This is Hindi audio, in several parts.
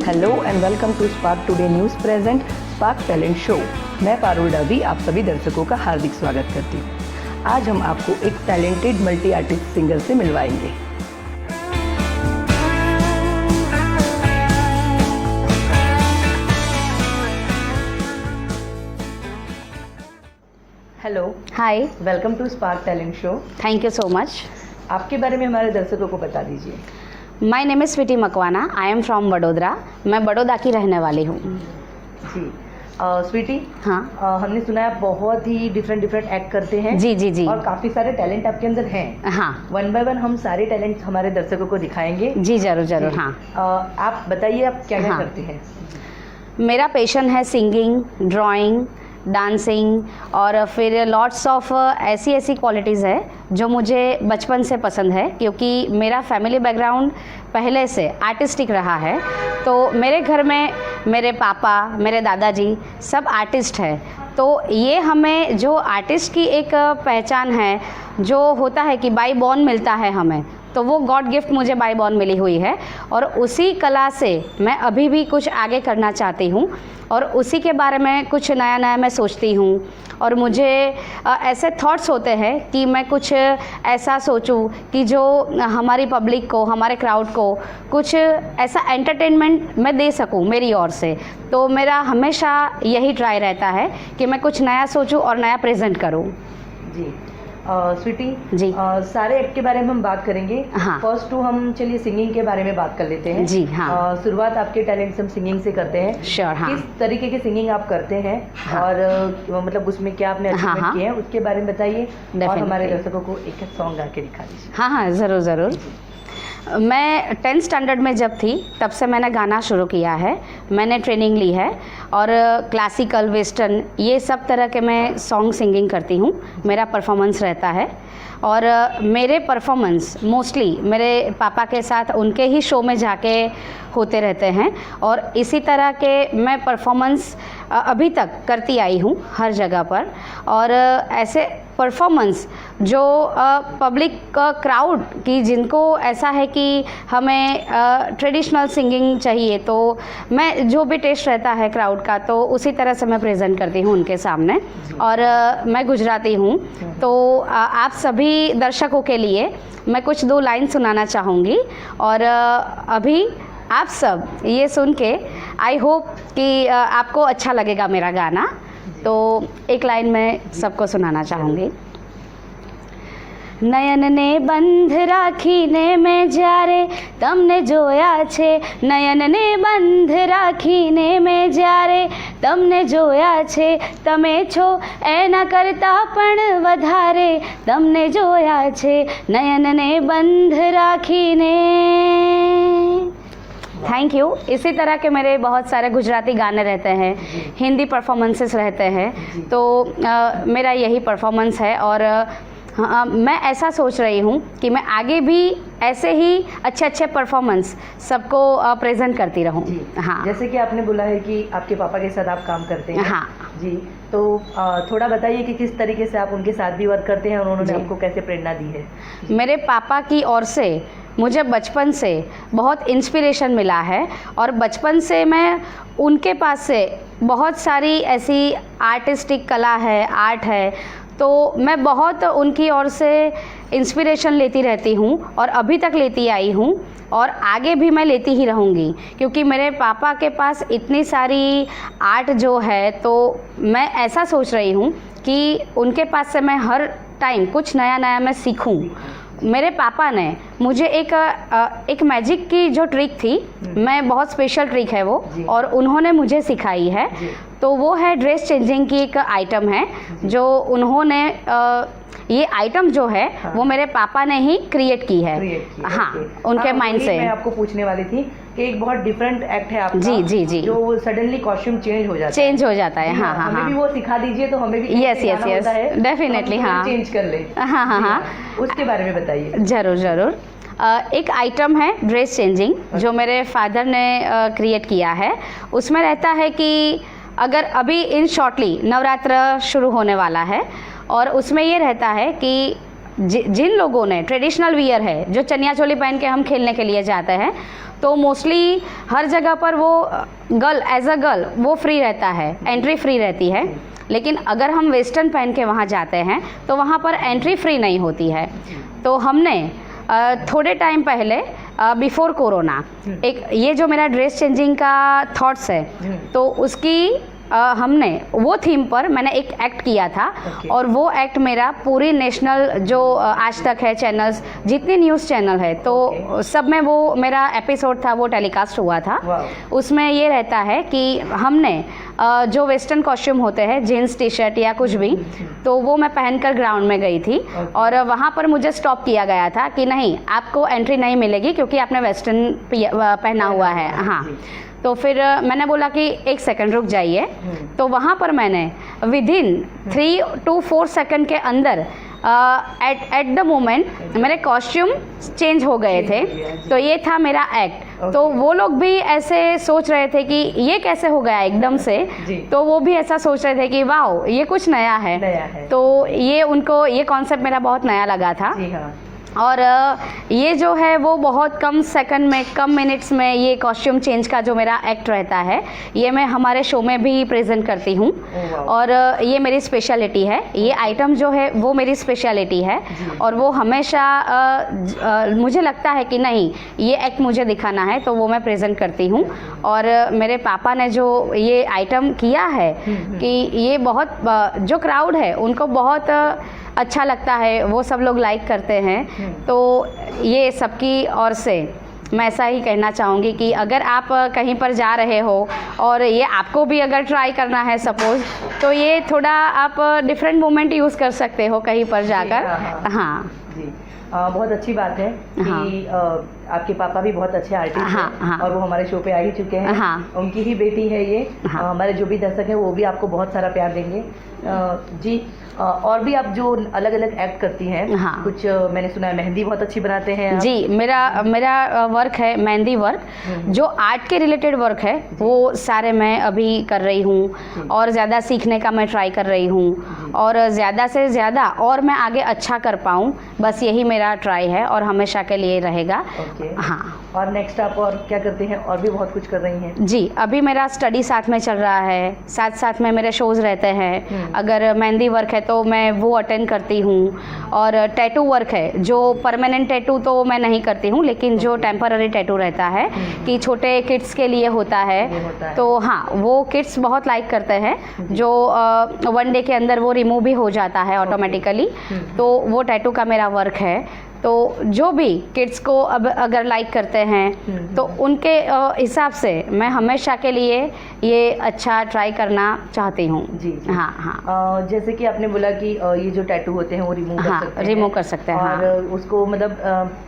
Hello and welcome to Spark Today News present Spark talent Show. मैं पारुल डाबी आप सभी दर्शकों का हार्दिक स्वागत करती हूँ। आज हम आपको एक टैलेंटेड मल्टी आर्टिस्ट सिंगर से मिलवाएंगे। Hello, hi, welcome to spark talent show. Thank you so much. आपके बारे में हमारे दर्शकों को बता दीजिए। My name is Sweety Makwana, I am from Vadodara. मैं बड़ौदा की रहने वाली हूँ। जी स्वीटी, हाँ हमने सुना है आप बहुत ही डिफरेंट एक्ट करते हैं। जी जी जी। और काफ़ी सारे टैलेंट आपके अंदर हैं। हाँ वन बाय वन हम सारे टैलेंट हमारे दर्शकों को दिखाएंगे। जी, ज़रूर ज़रूर। जी। हाँ, आप बताइए आप क्या क्या हाँ। करते हैं। मेरा पैशन है सिंगिंग, ड्राइंग, डांसिंग और फिर लॉट्स ऑफ ऐसी क्वालिटीज़ है जो मुझे बचपन से पसंद है, क्योंकि मेरा फैमिली बैकग्राउंड पहले से आर्टिस्टिक रहा है। तो मेरे घर में मेरे पापा, मेरे दादाजी सब आर्टिस्ट है। तो ये हमें जो आर्टिस्ट की एक पहचान है, जो होता है कि बाय बॉर्न मिलता है हमें, तो वो गॉड गिफ्ट मुझे बाय बॉर्न मिली हुई है। और उसी कला से मैं अभी भी कुछ आगे करना चाहती हूँ और उसी के बारे में कुछ नया मैं सोचती हूँ। और मुझे ऐसे थॉट्स होते हैं कि मैं कुछ ऐसा सोचूं कि जो हमारी पब्लिक को, हमारे क्राउड को कुछ ऐसा एंटरटेनमेंट मैं दे सकूं मेरी ओर से। तो मेरा हमेशा यही ट्राई रहता है कि मैं कुछ नया सोचूं और नया प्रेजेंट करूं। जी स्वीटी जी। सारे एक्ट के बारे में हम बात करेंगे। हाँ। फर्स्ट हम चलिए सिंगिंग के बारे में बात कर लेते हैं। जी, हाँ। शुरुआत आपके टैलेंट से हम सिंगिंग से करते हैं। श्योर, हाँ। किस तरीके की सिंगिंग आप करते हैं? हाँ। और मतलब उसमें क्या आपने अचीवमेंट हाँ। किए हैं उसके बारे में बताइए। और Definitely। हमारे दर्शकों को एक सॉन्ग गा के दिखा दीजिए। हाँ, ज़रूर ज़रूर। मैं 10th स्टैंडर्ड में जब थी तब से मैंने गाना शुरू किया है। मैंने ट्रेनिंग ली है और क्लासिकल, वेस्टर्न, ये सब तरह के मैं सॉन्ग सिंगिंग करती हूँ। मेरा परफॉर्मेंस रहता है और मेरे परफॉर्मेंस मोस्टली मेरे पापा के साथ उनके ही शो में जाके होते रहते हैं। और इसी तरह के मैं परफॉर्मेंस अभी तक करती आई हूँ हर जगह पर। और ऐसे परफॉर्मेंस जो पब्लिक क्राउड की, जिनको ऐसा है कि हमें ट्रेडिशनल सिंगिंग चाहिए, तो मैं जो भी टेस्ट रहता है क्राउड का, तो उसी तरह से मैं प्रेजेंट करती हूँ उनके सामने। और मैं गुजराती हूँ, तो आप सभी दर्शकों के लिए मैं कुछ 2 लाइन सुनाना चाहूँगी। और अभी आप सब ये सुन के आई होप कि आपको अच्छा लगेगा मेरा गाना। तो एक लाइन में सबको सुनाना चाहूँगी। નયન ને બંધ રાખીને મેં જ્યારે તમને જોયા છે, નયન ને બંધ રાખીને મેં જ્યારે તમને જોયા છે, તમે છો એના કરતાં પણ વધારે તમને જોયા છે, નયન ને બંધ રાખીને। Thank you. इसी तरह के मेरे बहुत सारे गुजराती गाने रहते हैं, हिंदी परफॉर्मेंसेस रहते हैं। तो मेरा यही परफॉर्मेंस है और मैं ऐसा सोच रही हूँ कि मैं आगे भी ऐसे ही अच्छे परफॉर्मेंस सबको प्रेजेंट करती रहूँ। हाँ, जैसे कि आपने बोला है कि आपके पापा के साथ आप काम करते हैं। हाँ जी, तो थोड़ा बताइए कि किस तरीके से आप उनके साथ भी वर्क करते हैं और उन्होंने आपको कैसे प्रेरणा दी है। मेरे पापा की ओर से मुझे बचपन से बहुत इंस्पिरेशन मिला है और बचपन से मैं उनके पास से बहुत सारी ऐसी आर्टिस्टिक कला है, आर्ट है, तो मैं बहुत उनकी ओर से इंस्पिरेशन लेती रहती हूँ और अभी तक लेती आई हूँ और आगे भी मैं लेती ही रहूँगी, क्योंकि मेरे पापा के पास इतनी सारी आर्ट जो है। तो मैं ऐसा सोच रही हूँ कि उनके पास से मैं हर टाइम कुछ नया मैं सीखूँ। मेरे पापा ने मुझे एक मैजिक की जो ट्रिक थी, मैं बहुत स्पेशल ट्रिक है वो, और उन्होंने मुझे सिखाई है। तो वो है ड्रेस चेंजिंग की एक आइटम है जो उन्होंने ये आइटम जो है वो मेरे पापा ने ही क्रिएट की है। हाँ, उनके माइंड से। मैं आपको पूछने वाली थी कि एक बहुत डिफरेंट एक्ट है आपका। जी जी जी। जो सडनली कॉस्ट्यूम चेंज हो जाता है। हाँ, हमें भी वो सिखा दीजिए, तो हमें भी यस डेफिनेटली। हाँ, चेंज कर ले। हाँ, उसके बारे में बताइए। ज़रूर। एक आइटम है ड्रेस चेंजिंग, जो मेरे फादर ने क्रिएट किया है। उसमें रहता है कि अगर अभी इन शॉर्टली नवरात्र शुरू होने वाला है, और उसमें ये रहता है कि जिन लोगों ने ट्रेडिशनल वियर है, जो चनिया चोली पहन के हम खेलने के लिए जाते हैं, तो मोस्टली हर जगह पर वो गर्ल एज अ गर्ल वो फ्री रहता है, एंट्री फ्री रहती है। लेकिन अगर हम वेस्टर्न पहन के वहाँ जाते हैं तो वहाँ पर एंट्री फ्री नहीं होती है। तो हमने थोड़े टाइम पहले बिफोर कोरोना एक ये जो मेरा ड्रेस चेंजिंग का थॉट्स है, तो उसकी हमने वो थीम पर मैंने एक एक्ट किया था। और वो एक्ट मेरा पूरी नेशनल जो आज तक है चैनल्स, जितने न्यूज़ चैनल है, तो सब में वो मेरा एपिसोड था, वो टेलीकास्ट हुआ था। उसमें ये रहता है कि हमने जो वेस्टर्न कॉस्ट्यूम होते हैं, जीन्स टी शर्ट या कुछ भी, तो वो मैं पहनकर ग्राउंड में गई थी। और वहाँ पर मुझे स्टॉप किया गया था कि नहीं, आपको एंट्री नहीं मिलेगी क्योंकि आपने वेस्टर्न पहना हुआ है। हाँ, तो फिर मैंने बोला कि एक सेकंड रुक जाइए। तो वहाँ पर मैंने विदिन 3 to 4 सेकंड के अंदर एट द मोमेंट मेरे कॉस्ट्यूम चेंज हो गए थे। तो ये था मेरा एक्ट। तो वो लोग भी ऐसे सोच रहे थे कि ये कैसे हो गया एकदम से। तो वो भी ऐसा सोच रहे थे कि वाह, ये कुछ नया है। तो ये उनको ये कॉन्सेप्ट मेरा बहुत नया लगा था। और ये जो है वो बहुत कम सेकंड में, कम मिनट्स में ये कॉस्ट्यूम चेंज का जो मेरा एक्ट रहता है, ये मैं हमारे शो में भी प्रेजेंट करती हूँ। और ये मेरी स्पेशलिटी है, ये आइटम जो है वो मेरी स्पेशलिटी है। और वो हमेशा मुझे लगता है कि नहीं, ये एक्ट मुझे दिखाना है, तो वो मैं प्रेजेंट करती हूँ। और मेरे पापा ने जो ये आइटम किया है कि ये बहुत जो क्राउड है उनको बहुत अच्छा लगता है, वो सब लोग लाइक करते हैं। तो ये सबकी ओर से मैं ऐसा ही कहना चाहूँगी कि अगर आप कहीं पर जा रहे हो और ये आपको भी अगर ट्राई करना है सपोज़, तो ये थोड़ा आप डिफरेंट मोमेंट यूज़ कर सकते हो कहीं पर जाकर। हाँ जी, बहुत अच्छी बात है कि आपके पापा भी बहुत अच्छे आर्टिस्ट हैं और वो हमारे शो पे आ ही चुके हैं। उनकी ही बेटी है ये। हमारे जो भी दर्शक हैं वो भी आपको बहुत सारा प्यार देंगे। जी, और भी आप जो अलग अलग एक्ट करती हैं, कुछ मैंने सुना है मेहंदी बहुत अच्छी बनाते हैं आप। जी, मेरा वर्क है मेहंदी वर्क। जो आर्ट के रिलेटेड वर्क है वो सारे मैं अभी कर रही हूँ और ज़्यादा सीखने का मैं ट्राई कर रही हूँ और ज़्यादा से ज़्यादा और मैं आगे अच्छा कर पाऊँ, बस यही मेरा ट्राई है और हमेशा के लिए रहेगा। हाँ, और नेक्स्ट आप और क्या करते हैं? और भी बहुत कुछ कर रही हैं? जी, अभी मेरा स्टडी साथ में चल रहा है, साथ साथ में मेरे शोज़ रहते हैं। अगर मेहंदी वर्क है तो मैं वो अटेंड करती हूँ। और टैटू वर्क है, जो परमानेंट टैटू तो मैं नहीं करती हूँ, लेकिन जो टेम्पररी टैटू रहता है कि छोटे किड्स के लिए होता है, तो हाँ, वो किड्स बहुत लाइक करते हैं, जो 1 डे के अंदर वो रिमूव भी हो जाता है ऑटोमेटिकली। तो वो टैटू का मेरा वर्क है। तो जो भी किड्स को अब अगर लाइक करते हैं तो उनके हिसाब से मैं हमेशा के लिए ये अच्छा ट्राई करना चाहती हूँ। जी, हाँ हाँ। जैसे कि आपने बोला कि ये जो टैटू होते हैं वो रिमूव कर सकते हैं। रिमूव कर सकते हैं। और उसको मतलब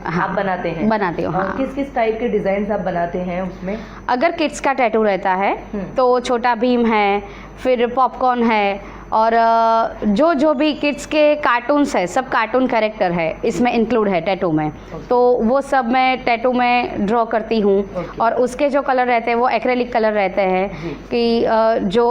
आप बनाते हैं? बनाती हूँ। हाँ। किस किस टाइप के डिज़ाइन आप बनाते हैं उसमें? अगर किड्स का टैटू रहता है तो छोटा भीम है, फिर पॉपकॉर्न है, और जो भी किड्स के कार्टून्स है, सब कार्टून कैरेक्टर है इसमें इंक्लूड है टैटू में। तो वो सब मैं टैटू में ड्रॉ करती हूँ। और उसके जो कलर रहते हैं वो एक्रेलिक कलर रहते हैं कि जो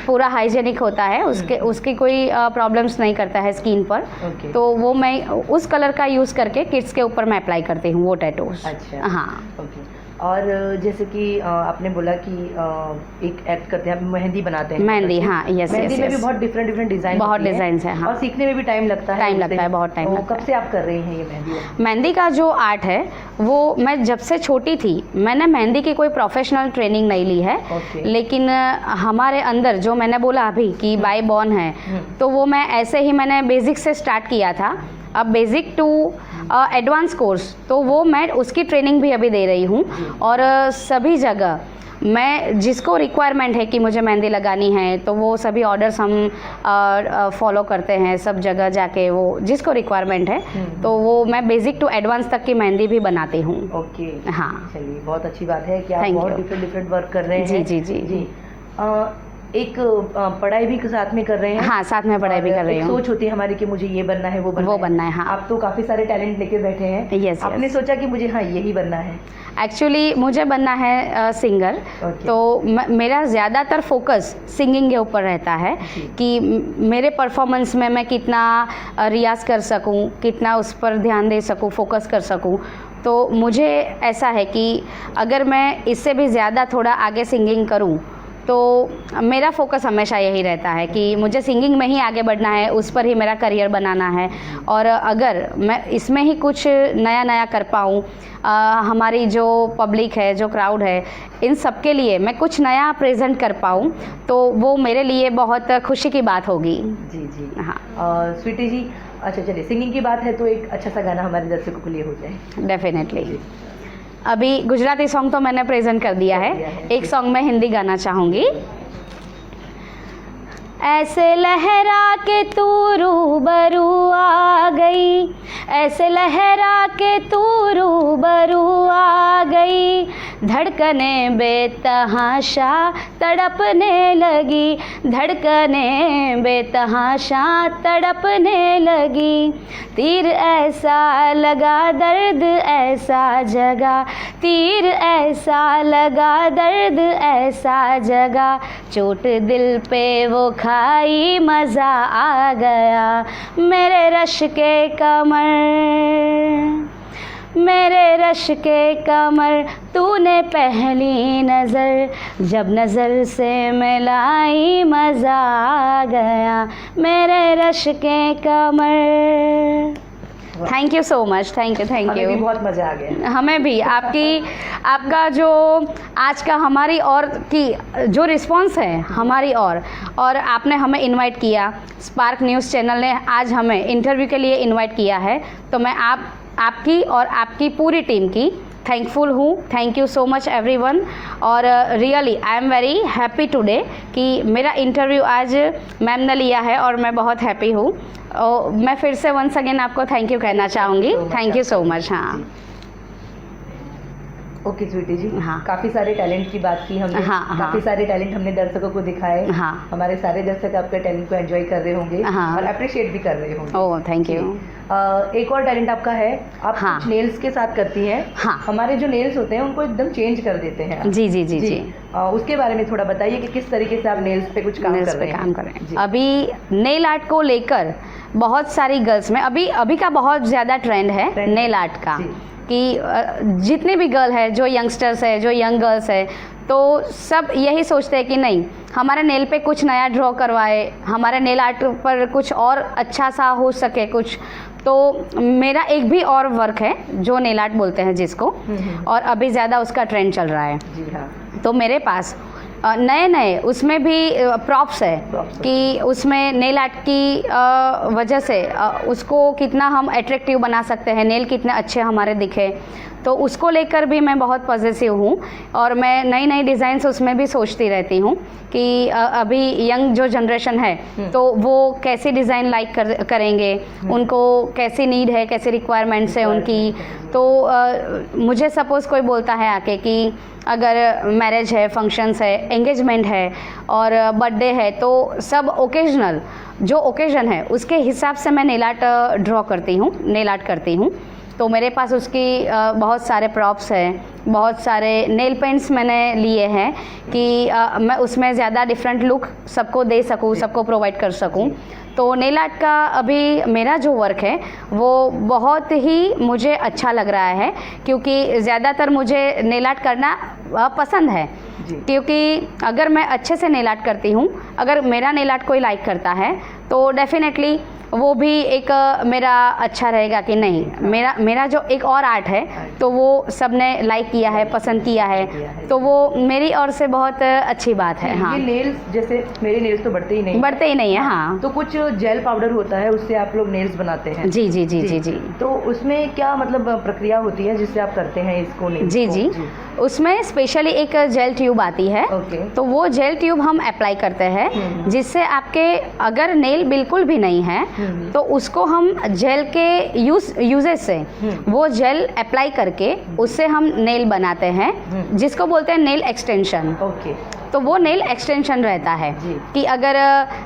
पूरा हाइजेनिक होता है, उसकी कोई प्रॉब्लम्स नहीं करता है स्किन पर। तो वो मैं उस कलर का यूज़ करके किड्स के ऊपर मैं अप्लाई करती हूँ वो टैटूज। अच्छा। हाँ। और जैसे कि आपने बोला कि एक एक्ट करते हैं, मेहंदी बनाते हैं। मेहंदी, हाँ, यस। मेहंदी में भी बहुत डिफरेंट डिज़ाइन, बहुत डिज़ाइंस है। हाँ। और सीखने में भी टाइम लगता है। बहुत टाइम लगता है। कब से आप कर रही हैं ये मेहंदी? मेहंदी का जो आर्ट है वो मैं जब से छोटी थी, मैंने मेहंदी की कोई प्रोफेशनल ट्रेनिंग नहीं ली है। लेकिन हमारे अंदर जो मैंने बोला अभी कि बाय बॉर्न है, तो वो मैं ऐसे ही मैंने बेसिक से स्टार्ट किया था। अब बेसिक टू एडवांस कोर्स, तो वो मैं उसकी ट्रेनिंग भी अभी दे रही हूँ। और सभी जगह मैं जिसको रिक्वायरमेंट है कि मुझे मेहंदी लगानी है, तो वो सभी ऑर्डर्स हम फॉलो करते हैं सब जगह जाके। वो जिसको रिक्वायरमेंट है तो वो मैं बेसिक टू एडवांस तक की मेहंदी भी बनाती हूँ। ओके। हाँ, चलिए, बहुत अच्छी बात है कि आप बहुत डिफरेंट वर्क कर रहे हैं। जी जी जी जी। एक पढ़ाई भी साथ में कर रहे हैं? हाँ, साथ में पढ़ाई भी कर रही हूँ। सोच होती है हमारी कि मुझे ये बनना है, वो बनना है। हाँ। आप तो काफ़ी सारे टैलेंट लेके बैठे हैं। यस। आपने सोचा कि मुझे यही बनना है? एक्चुअली मुझे बनना है सिंगर। तो मेरा ज़्यादातर फोकस सिंगिंग के ऊपर रहता है कि मेरे परफॉर्मेंस में मैं कितना रियाज़ कर सकूं, कितना उस पर ध्यान दे सकूं, फोकस कर सकूं। तो मुझे ऐसा है कि अगर मैं इससे भी ज़्यादा थोड़ा आगे सिंगिंग करूं तो मेरा फोकस हमेशा यही रहता है कि मुझे सिंगिंग में ही आगे बढ़ना है, उस पर ही मेरा करियर बनाना है। और अगर मैं इसमें ही कुछ नया नया कर पाऊँ, हमारी जो पब्लिक है, जो क्राउड है, इन सब के लिए मैं कुछ नया प्रेजेंट कर पाऊँ तो वो मेरे लिए बहुत खुशी की बात होगी। जी जी हाँ स्वीटी जी, अच्छा चलिए सिंगिंग की बात है तो एक अच्छा सा गाना हमारे दर्शकों के लिए हो जाए। डेफिनेटली। अभी गुजराती सॉन्ग तो मैंने प्रेजेंट कर दिया है, एक सॉन्ग मैं हिंदी गाना चाहूँगी। ऐसे लहरा के तू रूबरू आ गई, ऐसे लहरा के तू रूबरू आ गई, धड़कने बेतहाशा तड़पने लगी, धड़कने बेतहाशा तड़पने लगी, तीर ऐसा लगा दर्द ऐसा जगा, तीर ऐसा लगा दर्द ऐसा जगा, चोट दिल पे वो खाई मज़ा आ गया, मेरे रश के कमर, मेरे रश के कमर, तूने पहली नज़र जब नज़र से मिलाई मज़ा आ गया, मेरे रश के कमर। Thank you so much, thank you हमें भी बहुत मज़ा आ गया। हमें भी आपका जो आज का हमारी और की जो रिस्पांस है हमारी और आपने हमें इनवाइट किया, स्पार्क न्यूज़ चैनल ने आज हमें इंटरव्यू के लिए इनवाइट किया है, तो मैं आपकी और आपकी पूरी टीम की थैंकफुल हूँ। Thank you so much everyone. और really I am very happy today कि मेरा इंटरव्यू आज मैम ने लिया है और मैं बहुत हैप्पी हूँ। मैं फिर से वंस अगेन आपको थैंक यू कहना चाहूँगी। Thank you so much. हाँ ओके स्वीटी जी, हाँ काफ़ी सारे टैलेंट की बात की हमने। हाँ काफ़ी सारे टैलेंट हमने दर्शकों को दिखाए। हाँ हमारे सारे दर्शक आपके टैलेंट को एंजॉय कर रहे होंगे हाँ और अप्रिशिएट भी कर रहे होंगे। Oh thank you. एक और टैलेंट आपका है, आप हाँ कुछ नेल्स के साथ करती हैं। हाँ हमारे जो नेल्स होते हैं उनको एकदम चेंज कर देते हैं। जी जी जी जी, उसके बारे में थोड़ा बताइए कि किस तरीके से आप नेल्स पे कुछ काम कर रहे हैं। अभी नेल आर्ट को लेकर बहुत सारी गर्ल्स में अभी का बहुत ज़्यादा ट्रेंड है नेल आर्ट का, कि जितने भी गर्ल है, जो यंगस्टर्स है, जो यंग गर्ल्स है, तो सब यही सोचते हैं कि नहीं हमारे नेल पे कुछ नया ड्रॉ करवाए, हमारे नेल आर्ट पर कुछ और अच्छा सा हो सके कुछ। तो मेरा एक भी और वर्क है जो नेल आर्ट बोलते हैं जिसको, और अभी ज़्यादा उसका ट्रेंड चल रहा है। जी हाँ। तो मेरे पास नए उसमें भी प्रॉप्स है कि उसमें नेल आर्ट की वजह से उसको कितना हम अट्रैक्टिव बना सकते हैं, नेल कितने अच्छे हमारे दिखे, तो उसको लेकर भी मैं बहुत पॉजिटिव हूँ। और मैं नई डिज़ाइंस उसमें भी सोचती रहती हूँ कि अभी यंग जो जनरेशन है तो वो कैसी डिज़ाइन लाइक करेंगे, उनको कैसी नीड है, कैसी रिक्वायरमेंट्स है उनकी। तो मुझे सपोज़ कोई बोलता है आके कि अगर मैरिज है, फंक्शंस है, एंगेजमेंट है और बर्थडे है, तो सब ओकेजनल जो ओकेजन है उसके हिसाब से मैं नेल आर्ट ड्रॉ करती हूँ, नेल आर्ट करती हूँ। तो मेरे पास उसकी बहुत सारे प्रॉप्स हैं, बहुत सारे नेल पेंट्स मैंने लिए हैं कि मैं उसमें ज़्यादा डिफरेंट लुक सबको दे सकूँ, सबको प्रोवाइड कर सकूँ। तो नेल आर्ट का अभी मेरा जो वर्क है वो बहुत ही मुझे अच्छा लग रहा है, क्योंकि ज़्यादातर मुझे नेल आर्ट करना पसंद है। क्योंकि अगर मैं अच्छे से नेल आर्ट करती हूँ, अगर मेरा नेल आर्ट कोई लाइक करता है तो डेफिनेटली वो भी एक मेरा अच्छा रहेगा कि नहीं मेरा जो एक और आर्ट है तो वो सबने लाइक किया है, पसंद किया है, तो वो मेरी ओर से बहुत अच्छी बात है। हाँ, ये नेल्स जैसे मेरे नेल्स तो बढ़ते ही नहीं है। हाँ, तो कुछ जेल पाउडर होता है उससे आप लोग नेल्स बनाते हैं। जी जी जी जी जी। तो उसमें क्या मतलब प्रक्रिया होती है जिससे आप करते हैं इसको नेल्स जी जी, उसमें स्पेशली एक जेल ट्यूब आती है। तो वो जेल ट्यूब हम अप्लाई करते हैं जिससे आपके अगर नेल बिल्कुल भी नहीं है तो उसको हम जेल के यूजेस से वो जेल अप्लाई करके उससे हम नेल बनाते हैं, जिसको बोलते हैं नेल एक्सटेंशन। तो वो नेल एक्सटेंशन रहता है कि अगर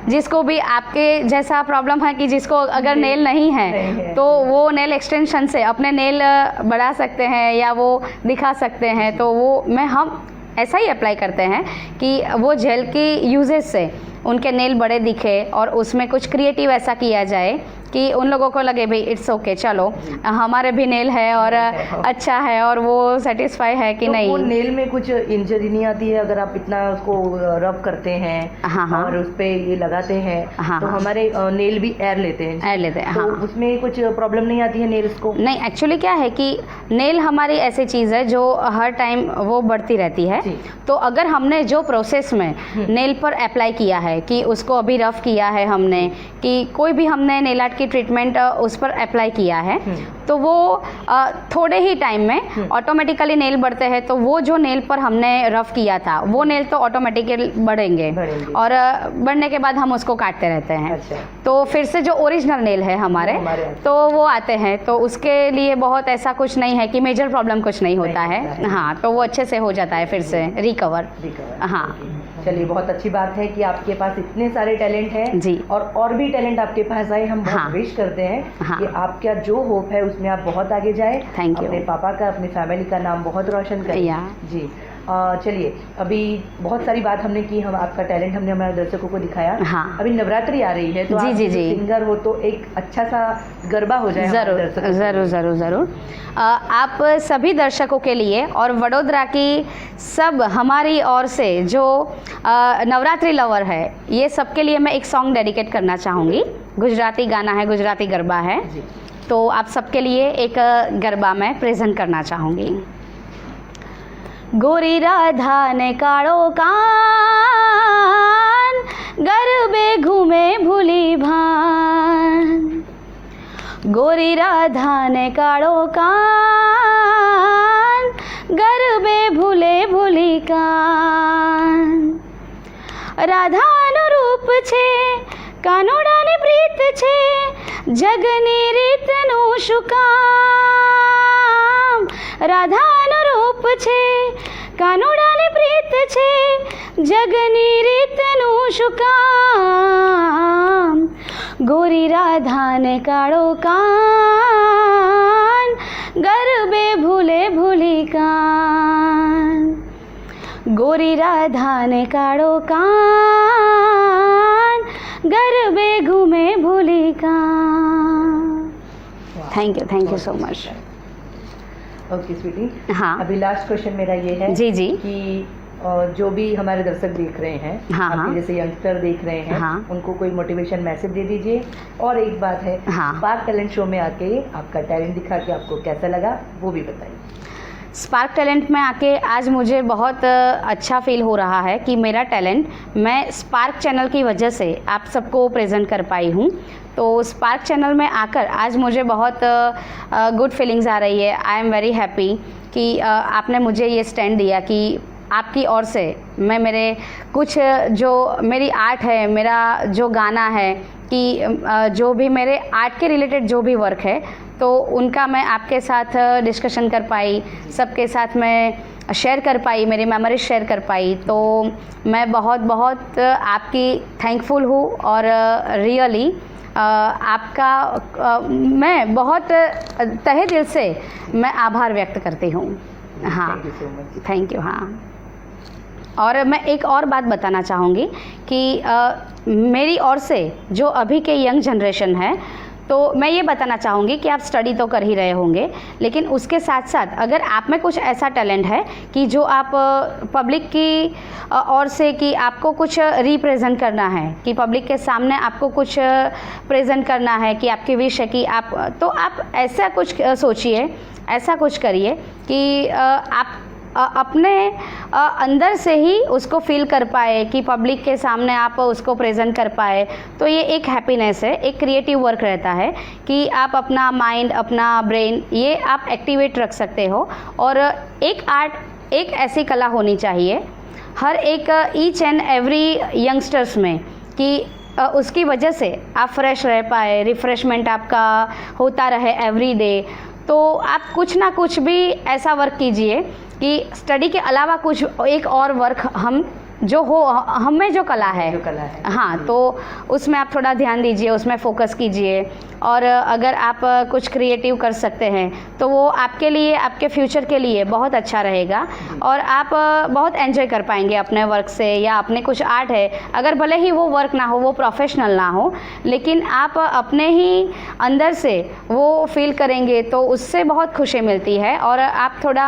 जिसको भी आपके जैसा प्रॉब्लम है कि जिसको अगर नेल नहीं है तो वो नेल एक्सटेंशन से अपने नेल बढ़ा सकते हैं या वो दिखा सकते हैं। तो वो हम ऐसा ही अप्लाई करते हैं कि वो जेल की यूजेस से उनके नेल बड़े दिखे और उसमें कुछ क्रिएटिव ऐसा किया जाए कि उन लोगों को लगे भाई इट्स ओके, चलो हमारे भी नेल है और अच्छा है और वो सेटिस्फाई है कि तो नहीं। वो नेल में कुछ इंजरी नहीं आती है अगर आप इतना उसको रब करते हैं? हाँ हाँ, और उस पे ये लगाते हैं? हाँ, तो हमारे नेल भी एयर लेते हैं। एयर लेते हैं, तो हाँ। उसमें कुछ प्रॉब्लम नहीं आती है नेल्स को? नहीं, एक्चुअली क्या है कि नेल हमारी ऐसी चीज़ है जो हर टाइम वो बढ़ती रहती है। तो अगर हमने जो प्रोसेस में नेल पर अप्लाई किया है कि उसको अभी रफ किया है हमने, कि कोई भी हमने नेल आर्ट की ट्रीटमेंट उस पर अप्लाई किया है, तो वो थोड़े ही टाइम में ऑटोमेटिकली नेल बढ़ते हैं। तो वो जो नेल पर हमने रफ किया था वो नेल तो ऑटोमेटिकली बढ़ेंगे और बढ़ने के बाद हम उसको काटते रहते हैं। अच्छा। तो फिर से जो ओरिजिनल नेल है हमारे तो वो आते हैं। तो उसके लिए बहुत ऐसा कुछ नहीं है कि मेजर प्रॉब्लम कुछ नहीं होता है। हाँ, तो वो अच्छे से हो जाता है फिर से रिकवर। हाँ, चलिए, बहुत अच्छी बात है कि आपके पास इतने सारे टैलेंट हैं जी, और भी टैलेंट आपके पास आए। हम बहुत विश करते हैं कि आपका जो होप है उसमें आप बहुत आगे जाए। Thank you. अपने पापा का, अपनी फैमिली का नाम बहुत रोशन करें। जी, चलिए, अभी बहुत सारी बात हमने की, हम आपका टैलेंट हमने हमारे दर्शकों को दिखाया। हाँ। अभी नवरात्रि आ रही है तो जी आप जी जी, सिंगर हो तो एक अच्छा सा गरबा हो जाए। ज़रूर ज़रूर ज़रूर ज़रूर। आप सभी दर्शकों के लिए और वडोदरा की सब हमारी ओर से जो नवरात्रि लवर है, ये सब के लिए मैं एक सॉन्ग डेडिकेट करना चाहूँगी। गुजराती गाना है, गुजराती गरबा है, तो आप सबके लिए एक गरबा मैं प्रेजेंट करना चाहूँगी। गोरी राधा ने काड़ो कान, गरबे घूमे भूली भान। गोरी राधा ने काड़ो कान, गरबे भूले भूली कान। राधा अनुरूप छे, कानोડાની પ્રીત છે, જગની રીતનું શું કામ। રાધા અનુરૂપ છે, કાનોડાની પ્રીત છે, જગની રીતનું શું કામ। ગોરી રાધાને કાળો કાન, ગરબે ભૂલે ભૂલી કાન। गोरी राधा ने काड़ो कान, गरबे घूमे भूली कान। Thank you so much. Okay Sweety. हाँ, अभी लास्ट क्वेश्चन मेरा ये है जी जी, कि जो भी हमारे दर्शक देख रहे हैं, हाँ, आपके जैसे यंगस्टर देख रहे हैं, हाँ, उनको कोई मोटिवेशन मैसेज दे दीजिए। और एक बात है, हाँ, स्पार्क टैलेंट शो में आके आपका टैलेंट दिखा के आपको कैसा लगा वो भी बताइए। स्पार्क टैलेंट में आके आज मुझे बहुत अच्छा फील हो रहा है कि मेरा टैलेंट मैं स्पार्क चैनल की वजह से आप सबको प्रेजेंट कर पाई हूँ। तो स्पार्क चैनल में आकर आज मुझे बहुत गुड फीलिंग्स आ रही है। आई एम वेरी हैप्पी कि आपने मुझे ये स्टैंड दिया कि आपकी ओर से मैं मेरे कुछ जो मेरी आर्ट है, मेरा जो गाना है, कि जो भी मेरे आर्ट के रिलेटेड जो भी वर्क है तो उनका मैं आपके साथ डिस्कशन कर पाई, सबके साथ मैं शेयर कर पाई, मेरी मेमोरीज शेयर कर पाई। तो मैं बहुत बहुत आपकी थैंकफुल हूँ और रियली आपका मैं बहुत तहे दिल से मैं आभार व्यक्त करती हूँ। हाँ, थैंक यू। हाँ, और मैं एक और बात बताना चाहूँगी कि मेरी ओर से जो अभी के यंग जनरेशन है, तो मैं ये बताना चाहूँगी कि आप स्टडी तो कर ही रहे होंगे, लेकिन उसके साथ साथ अगर आप में कुछ ऐसा टैलेंट है कि जो आप पब्लिक की ओर से कि आपको कुछ रिप्रेजेंट करना है, कि पब्लिक के सामने आपको कुछ प्रेजेंट करना है, कि आपकी विश है कि आप, तो आप ऐसा कुछ सोचिए, ऐसा कुछ करिए कि आप अपने अंदर से ही उसको फील कर पाए, कि पब्लिक के सामने आप उसको प्रेजेंट कर पाए। तो ये एक हैप्पीनेस है, एक क्रिएटिव वर्क रहता है कि आप अपना माइंड, अपना ब्रेन ये आप एक्टिवेट रख सकते हो। और एक आर्ट, एक ऐसी कला होनी चाहिए हर एक ईच एंड एवरी यंगस्टर्स में, कि उसकी वजह से आप फ्रेश रह पाए, रिफ़्रेशमेंट आपका होता रहे एवरी डे। तो आप कुछ ना कुछ भी ऐसा वर्क कीजिए कि स्टडी के अलावा कुछ एक और वर्क हम जो हो हम में जो कला है, हाँ, तो उसमें आप थोड़ा ध्यान दीजिए, उसमें फोकस कीजिए। और अगर आप कुछ क्रिएटिव कर सकते हैं तो वो आपके लिए, आपके फ्यूचर के लिए बहुत अच्छा रहेगा और आप बहुत एंजॉय कर पाएंगे अपने वर्क से। या अपने कुछ आर्ट है, अगर भले ही वो वर्क ना हो, वो प्रोफेशनल ना हो, लेकिन आप अपने ही अंदर से वो फील करेंगे तो उससे बहुत खुशी मिलती है। और आप थोड़ा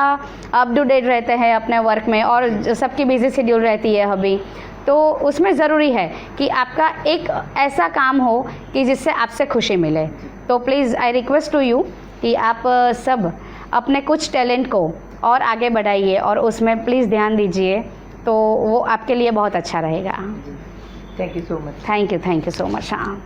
अप टू डेट रहते हैं अपने वर्क में, और सबकी बिजी शेड्यूल रहती है अभी, तो उसमें ज़रूरी है कि आपका एक ऐसा काम हो कि जिससे आपसे खुशी मिले। तो please I request to you कि आप सब अपने कुछ टैलेंट को और आगे बढ़ाइए और उसमें प्लीज़ ध्यान दीजिए, तो वो आपके लिए बहुत अच्छा रहेगा। Thank you so much. Thank you so much. हाँ,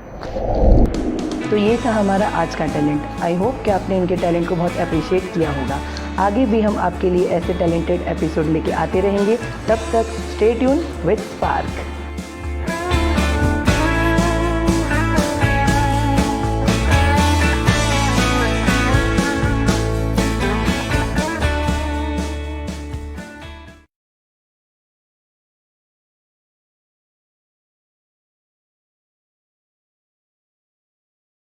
तो ये था हमारा आज का टैलेंट। आई होप कि आपने इनके टैलेंट को बहुत अप्रिशिएट किया होगा। आगे भी हम आपके लिए ऐसे टैलेंटेड एपिसोड लेके आते रहेंगे। तब तक स्टे ट्यून विद स्पार्क।